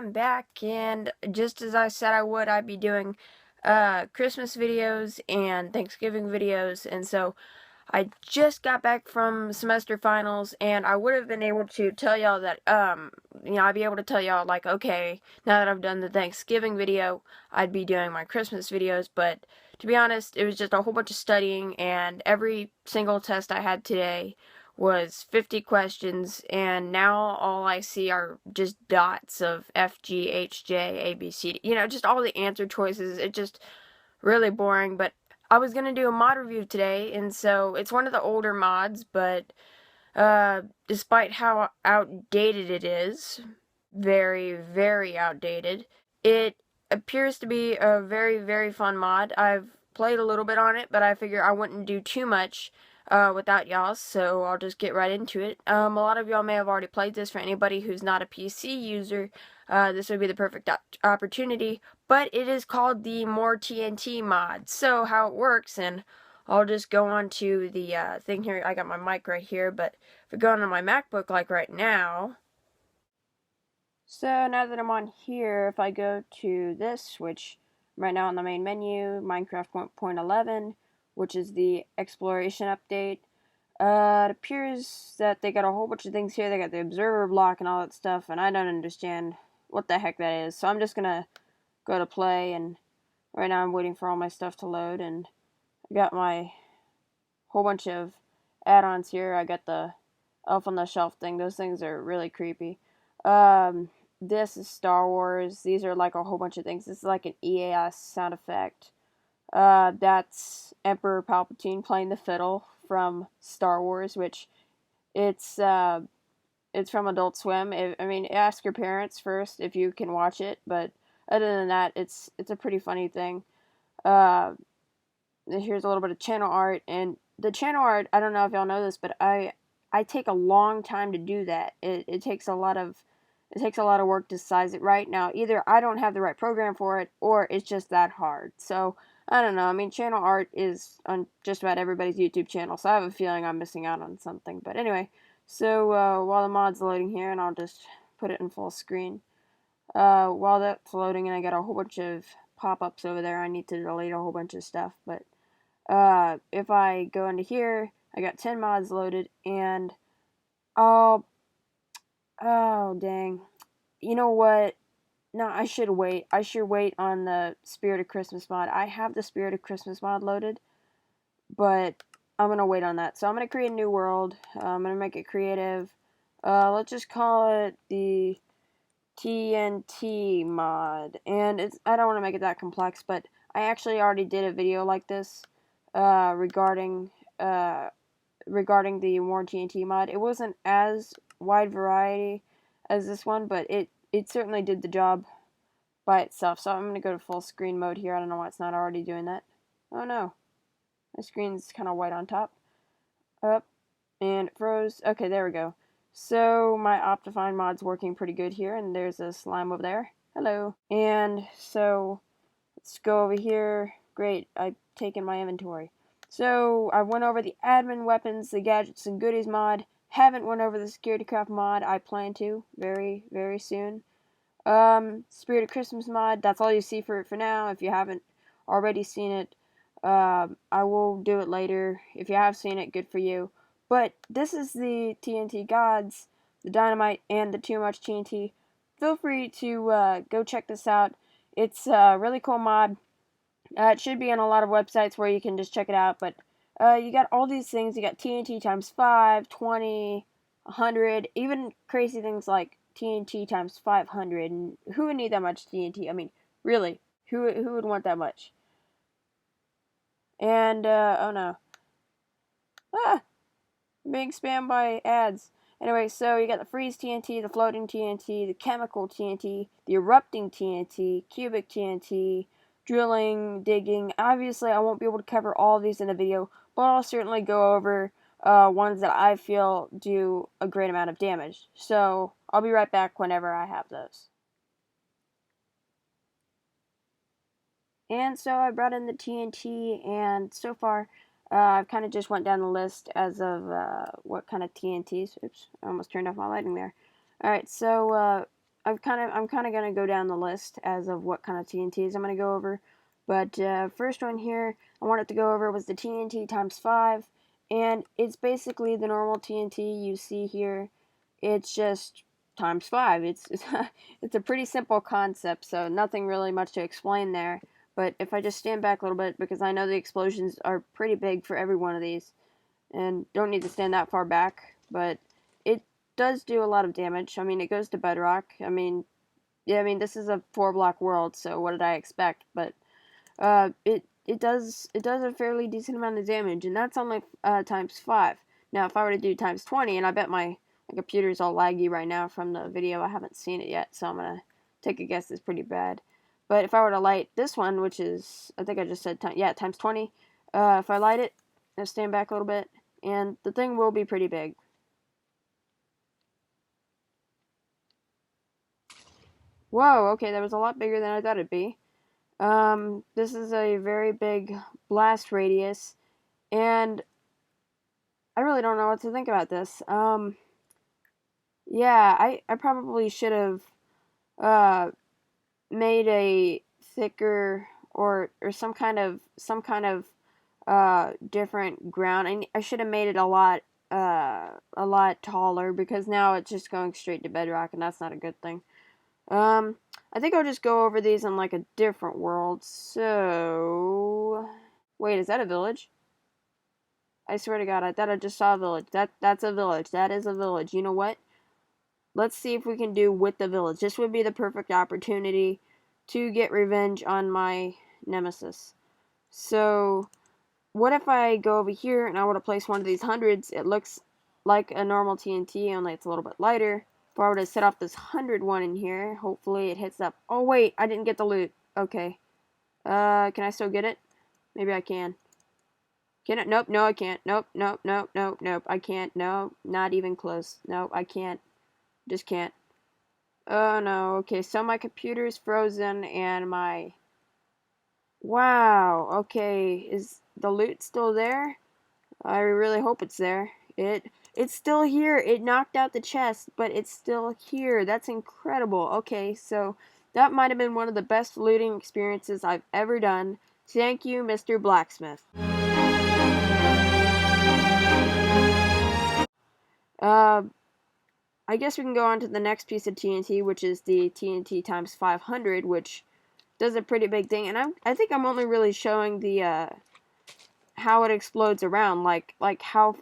I'm back, and just as I said I would, I'd be doing Christmas videos and Thanksgiving videos, and so I just got back from semester finals, and I would have been able to tell y'all that, I'd be able to tell y'all, like, okay, now that I've done the Thanksgiving video, I'd be doing my Christmas videos, but to be honest, it was just a whole bunch of studying, and every single test I had today was 50 questions, and now all I see are just dots of F, G, H, J, A, B, C, D, just all the answer choices. It's just really boring, but I was going to do a mod review today, and so it's one of the older mods, but despite how outdated it is, very, very outdated, it appears to be a very, very fun mod. I've played a little bit on it, but I figure I wouldn't do too much without y'all, so I'll just get right into it. A lot of y'all may have already played this. For anybody who's not a PC user, this would be the perfect opportunity, but it is called the More TNT mod. So how it works, and I'll just go on to the thing here. I got my mic right here, but if I go on my MacBook like right now, so now that I'm on here, if I go to this, which right now on the main menu, Minecraft 1.11, which is the exploration update, it appears that they got a whole bunch of things here. They got the observer block and all that stuff, and I don't understand what the heck that is. So I'm just gonna go to play, and right now I'm waiting for all my stuff to load, and I got my whole bunch of add-ons here. I got the Elf on the Shelf thing. Those things are really creepy. This is Star Wars. These are like a whole bunch of things. This is like an EAS sound effect. That's Emperor Palpatine playing the fiddle from Star Wars, which it's from Adult Swim. Ask your parents first if you can watch it, but other than that, it's a pretty funny thing. Here's a little bit of channel art, and the channel art, I don't know if y'all know this, but I take a long time to do that. It takes a lot of work to size it right. Now, either I don't have the right program for it, or it's just that hard. So, I don't know. Channel art is on just about everybody's YouTube channel, so I have a feeling I'm missing out on something. But anyway, so while the mod's loading here, and I'll just put it in full screen. While that's loading, and I got a whole bunch of pop-ups over there, I need to delete a whole bunch of stuff. But if I go into here, I got 10 mods loaded, and oh dang. You know what? No, I should wait. I should wait on the Spirit of Christmas mod. I have the Spirit of Christmas mod loaded, but I'm going to wait on that. So I'm going to create a new world. I'm going to make it creative. Let's just call it the TNT mod. And I don't want to make it that complex, but I actually already did a video like this regarding the More TNT mod. It wasn't as wide variety as this one, but it certainly did the job by itself. So I'm going to go to full screen mode here. I don't know why it's not already doing that. Oh no. My screen's kind of white on top. Up. And it froze. Okay, there we go. So my Optifine mod's working pretty good here, and there's a slime over there. Hello. And so let's go over here. Great, I've taken my inventory. So I went over the admin weapons, the gadgets and goodies mod. Haven't went over the security craft mod. I plan to very, very soon. Spirit of Christmas mod. That's all you see for it for now. If you haven't already seen it, I will do it later. If you have seen it, good for you. But this is the TNT Gods, the Dynamite, and the Too Much TNT. Feel free to go check this out. It's a really cool mod. It should be on a lot of websites where you can just check it out, but you got all these things. You got TNT times 5, 20, 100, even crazy things like TNT times 500. And who would need that much TNT? Really, who would want that much? And, oh no. Ah! I'm being spammed by ads. Anyway, so you got the freeze TNT, the floating TNT, the chemical TNT, the erupting TNT, cubic TNT, drilling, digging. Obviously, I won't be able to cover all of these in the video, but I'll certainly go over ones that I feel do a great amount of damage. So, I'll be right back whenever I have those. And so I brought in the TNT, and so far, I've kind of just went down the list as of what kind of TNTs. Oops, I almost turned off my lighting there. Alright, so I'm kind of gonna go down the list as of what kind of TNTs I'm gonna go over. But first one here I wanted to go over was the TNT times 5, and it's basically the normal TNT you see here. It's just times 5. It's a pretty simple concept, so nothing really much to explain there. But if I just stand back a little bit, because I know the explosions are pretty big for every one of these, and don't need to stand that far back, but it does do a lot of damage. I mean, it goes to bedrock. I mean, yeah, I mean, this is a 4-block world, so what did I expect? But it does a fairly decent amount of damage, and that's only times 5. Now, if I were to do times 20, and I bet my computer's all laggy right now from the video, I haven't seen it yet, so I'm gonna take a guess it's pretty bad. But if I were to light this one, which is, I think I just said, times 20, if I light it, I'll stand back a little bit, and the thing will be pretty big. Whoa, okay, that was a lot bigger than I thought it'd be. This is a very big blast radius, and I really don't know what to think about this. Yeah, I probably should have, made a thicker or some kind of different ground. I should have made it a lot taller, because now it's just going straight to bedrock, and that's not a good thing. I think I'll just go over these in like a different world. So, wait, is that a village? I swear to God, I thought I just saw a village. That's a village. That is a village. You know what? Let's see if we can do with the village. This would be the perfect opportunity to get revenge on my nemesis. So, what if I go over here and I want to place one of these hundreds? It looks like a normal TNT, only it's a little bit lighter. If I were to set off this 100 one in here, hopefully it hits up. Oh wait, I didn't get the loot. Okay. Can I still get it? Maybe I can. Can it? Nope, no I can't. Nope, nope, nope, nope, nope. I can't. No, not even close. Nope, I can't. Just can't. Oh no, okay, so my computer's frozen and my... Wow, okay, is the loot still there? I really hope it's there. It's still here. It knocked out the chest, but it's still here. That's incredible. Okay, so that might have been one of the best looting experiences I've ever done. Thank you, Mr. Blacksmith. I guess we can go on to the next piece of TNT, which is the TNT times 500, which does a pretty big thing. And I think I'm only really showing the how it explodes around, like how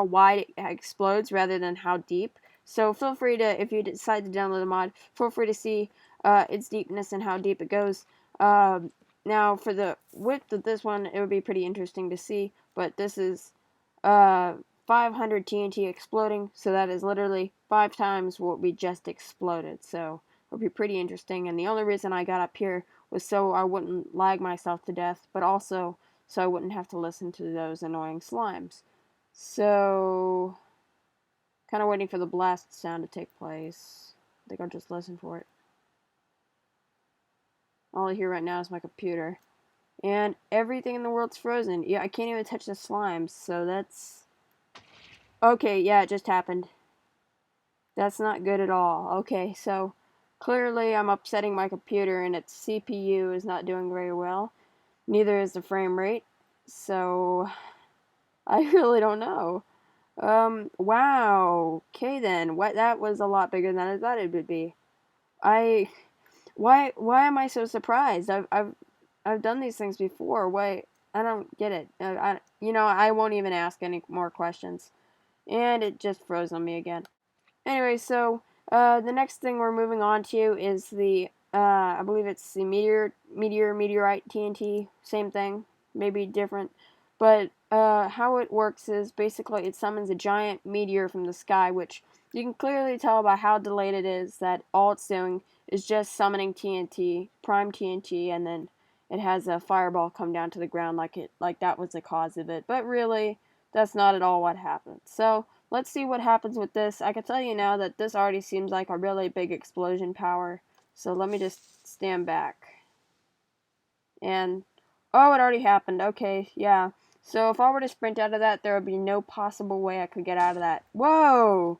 wide it explodes rather than how deep. So feel free to, if you decide to download the mod, feel free to see its deepness and how deep it goes. Now for the width of this one, it would be pretty interesting to see, but this is 500 TNT exploding, so that is literally 5 times what we just exploded. So it'll be pretty interesting, and the only reason I got up here was so I wouldn't lag myself to death, but also so I wouldn't have to listen to those annoying slimes. So, kind of waiting for the blast sound to take place. I think I'll just listen for it. All I hear right now is my computer. And everything in the world's frozen. Yeah, I can't even touch the slimes, so that's... Okay, yeah, it just happened. That's not good at all. Okay, so clearly I'm upsetting my computer and its CPU is not doing very well. Neither is the frame rate. So I really don't know. Wow. Okay then. That was a lot bigger than I thought it would be. Why am I so surprised? I've done these things before. Why? I don't get it. I won't even ask any more questions. And it just froze on me again. Anyway, so the next thing we're moving on to is the I believe it's the meteorite TNT. Same thing, maybe different, but how it works is basically it summons a giant meteor from the sky, which you can clearly tell by how delayed it is that all it's doing is just summoning TNT, prime TNT, and then it has a fireball come down to the ground like that was the cause of it. But really, that's not at all what happened. So let's see what happens with this. I can tell you now that this already seems like a really big explosion power. So let me just stand back. And, oh, it already happened. Okay, yeah. So if I were to sprint out of that, there would be no possible way I could get out of that. Whoa!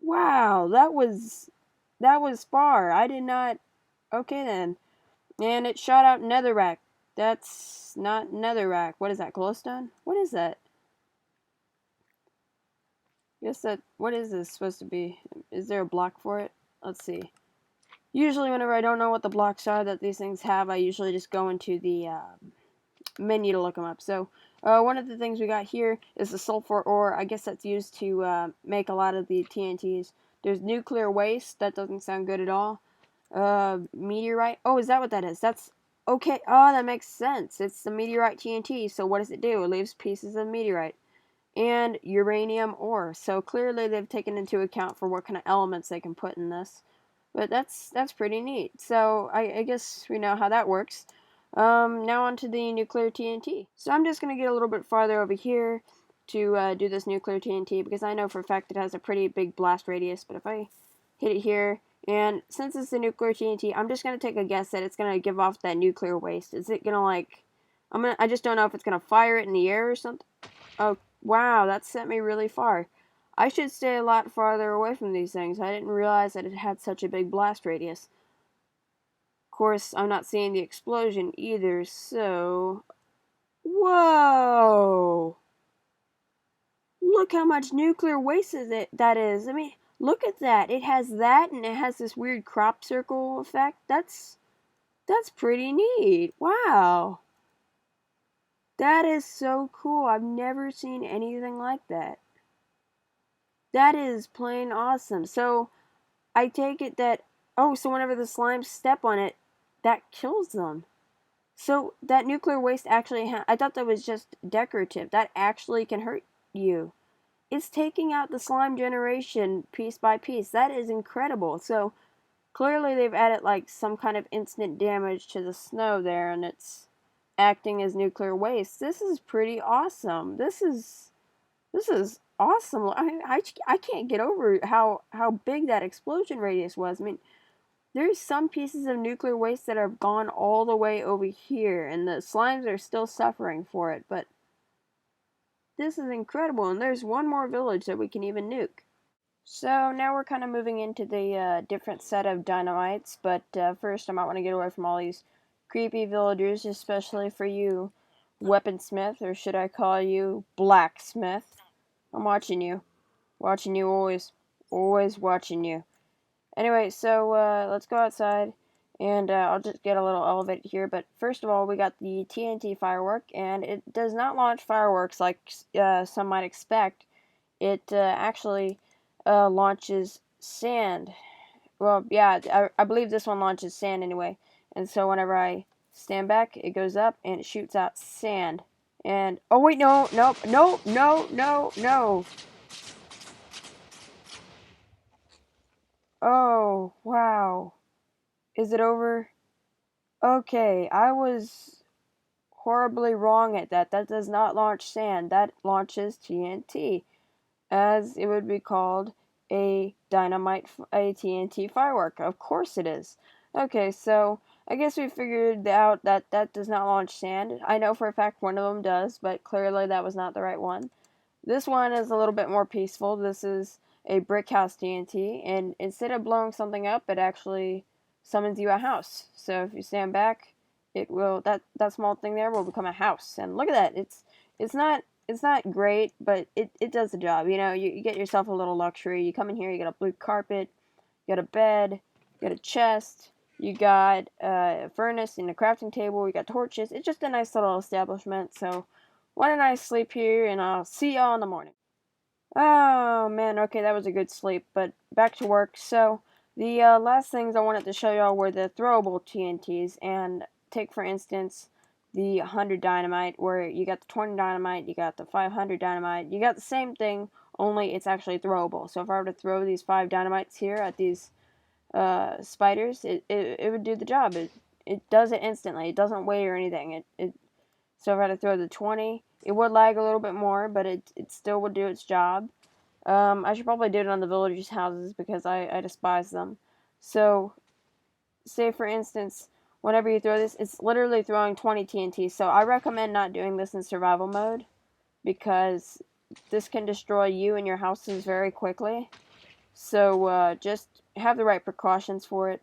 Wow, that was That was far. I did not... Okay, then. And it shot out netherrack. That's not netherrack. What is that, glowstone? What is that? Guess that... What is this supposed to be? Is there a block for it? Let's see. Usually whenever I don't know what the blocks are that these things have, I usually just go into the menu to look them up. So one of the things we got here is the sulfur ore. I guess that's used to make a lot of the TNTs. There's nuclear waste. That doesn't sound good at all. Meteorite. Oh, is that what that is? That's okay. Oh, that makes sense. It's the meteorite TNT. So what does it do? It leaves pieces of meteorite. And uranium ore. So clearly they've taken into account for what kind of elements they can put in this. But that's pretty neat. So I guess we know how that works. Now onto the nuclear TNT. So I'm just going to get a little bit farther over here to do this nuclear TNT because I know for a fact it has a pretty big blast radius. But if I hit it here, and since it's the nuclear TNT, I'm just going to take a guess that it's going to give off that nuclear waste. Is it going to like... I just don't know if it's going to fire it in the air or something. Oh, wow, that sent me really far. I should stay a lot farther away from these things. I didn't realize that it had such a big blast radius. Of course, I'm not seeing the explosion either, so... Whoa! Look how much nuclear waste that is. I mean, look at that. It has that, and it has this weird crop circle effect. That's pretty neat. Wow. That is so cool. I've never seen anything like that. That is plain awesome. So, I take it that... Oh, so whenever the slimes step on it, that kills them. So, that nuclear waste actually... I thought that was just decorative. That actually can hurt you. It's taking out the slime generation piece by piece. That is incredible. So, clearly they've added, like, some kind of instant damage to the snow there, and it's acting as nuclear waste. This is pretty awesome. This is awesome. I can't get over how big that explosion radius was. I mean, there's some pieces of nuclear waste that have gone all the way over here, and the slimes are still suffering for it, but this is incredible, and there's one more village that we can even nuke. So now we're kind of moving into the different set of dynamites, but first I might want to get away from all these creepy villagers, especially for you, weaponsmith, or should I call you blacksmith? I'm watching you. Watching you always. Always watching you. Anyway, so let's go outside, and I'll just get a little elevated here. But first of all, we got the TNT firework, and it does not launch fireworks like some might expect. It actually launches sand. Well, yeah, I believe this one launches sand anyway. And so whenever I stand back, it goes up, and it shoots out sand. And, oh wait, no, nope, no, no, no, no. Oh, wow. Is it over? Okay, I was horribly wrong at that. That does not launch sand. That launches TNT, as it would be called a TNT firework. Of course it is. Okay, so I guess we figured out that that does not launch sand. I know for a fact one of them does, but clearly that was not the right one. This one is a little bit more peaceful. This is a brick house TNT, and instead of blowing something up, it actually summons you a house. So if you stand back, it will that small thing there will become a house. And look at that. It's not great, but it does the job. You know, you get yourself a little luxury. You come in here, you got a blue carpet, you got a bed, you got a chest, you got a furnace and a crafting table, you got torches. It's just a nice little establishment. So why don't I sleep here, and I'll see y'all in the morning. Oh, man, okay, that was a good sleep, but back to work. So, the last things I wanted to show y'all were the throwable TNTs, and take, for instance, the 100 dynamite, where you got the 20 dynamite, you got the 500 dynamite, you got the same thing, only it's actually throwable. So if I were to throw these 5 dynamites here at these spiders, it would do the job. It does it instantly. It doesn't wait or anything. So if I had to throw the 20, it would lag a little bit more, but it still would do its job. I should probably do it on the villagers' houses because I despise them. So, say for instance, whenever you throw this, it's literally throwing 20 TNT. So I recommend not doing this in survival mode because this can destroy you and your houses very quickly. So just have the right precautions for it.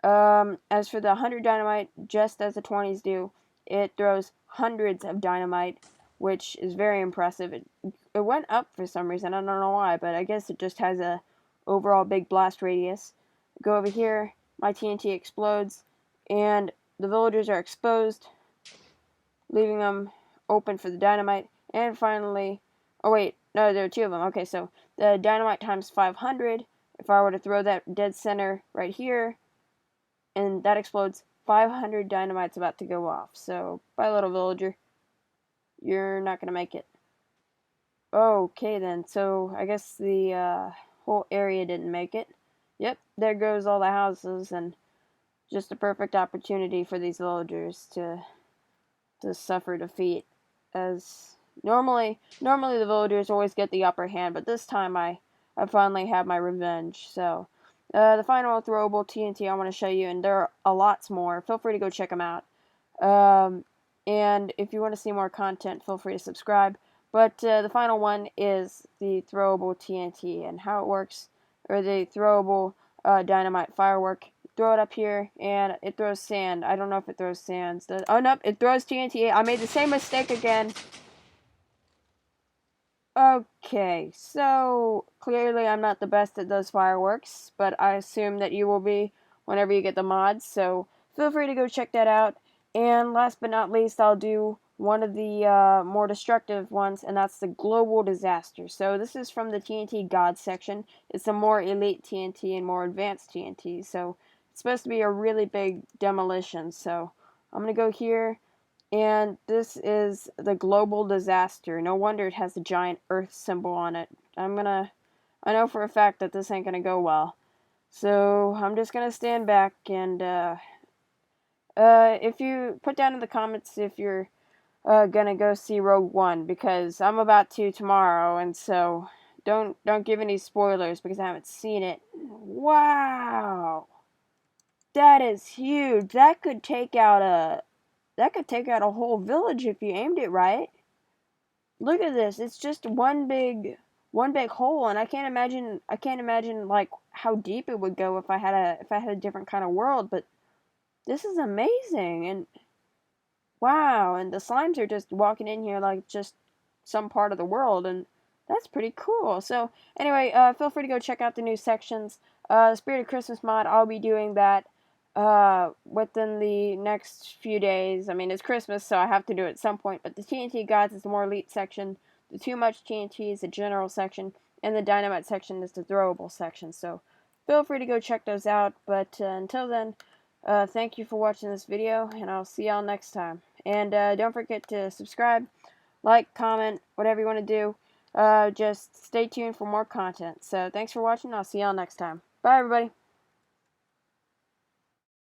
As for the 100 dynamite, just as the 20s do, it throws hundreds of dynamite, which is very impressive. It went up for some reason. I don't know why, but I guess it just has a overall big blast radius. Go over here. My TNT explodes, and the villagers are exposed, leaving them open for the dynamite. And finally, oh wait, no, there are two of them. Okay, so the dynamite times 500. If I were to throw that dead center right here, and that explodes, 500 dynamite's about to go off. So, bye, little villager. You're not going to make it. Okay, then. So, I guess the whole area didn't make it. Yep, there goes all the houses, and just a perfect opportunity for these villagers to suffer defeat. As normally the villagers always get the upper hand, but this time I finally have my revenge. So, the final throwable TNT I want to show you, and there are a lots more. Feel free to go check them out. And if you want to see more content, feel free to subscribe. But the final one is the throwable TNT and how it works, or the throwable dynamite firework. Throw it up here, and it throws sand. I don't know if it throws sands. Oh, no, it throws TNT. I made the same mistake again. Okay, so clearly I'm not the best at those fireworks, but I assume that you will be whenever you get the mods, so feel free to go check that out. And last but not least, I'll do one of the more destructive ones, and that's the global disaster. So this is from the TNT God section. It's a more elite TNT and more advanced TNT, so it's supposed to be a really big demolition. So I'm going to go here. And this is the global disaster. No wonder it has a giant Earth symbol on it. I know for a fact that this ain't gonna go well. So I'm just gonna stand back and if you put down in the comments if you're gonna go see Rogue One, because I'm about to tomorrow, and so don't give any spoilers because I haven't seen it. Wow, that is huge. That could take out a whole village if you aimed it right. Look at this. It's just one big hole, and I can't imagine like how deep it would go if I had a different kind of world, but this is amazing. And wow, and the slimes are just walking in here like just some part of the world, and that's pretty cool. So anyway, feel free to go check out the new sections. Spirit of Christmas mod, I'll be doing that within the next few days. I mean, it's Christmas, so I have to do it at some point, but the TNT Gods is the more elite section, the Too Much TNT is the general section, and the Dynamite section is the throwable section, so feel free to go check those out, but until then, thank you for watching this video, and I'll see y'all next time. And don't forget to subscribe, like, comment, whatever you want to do. Just stay tuned for more content. So thanks for watching. I'll see y'all next time. Bye, everybody.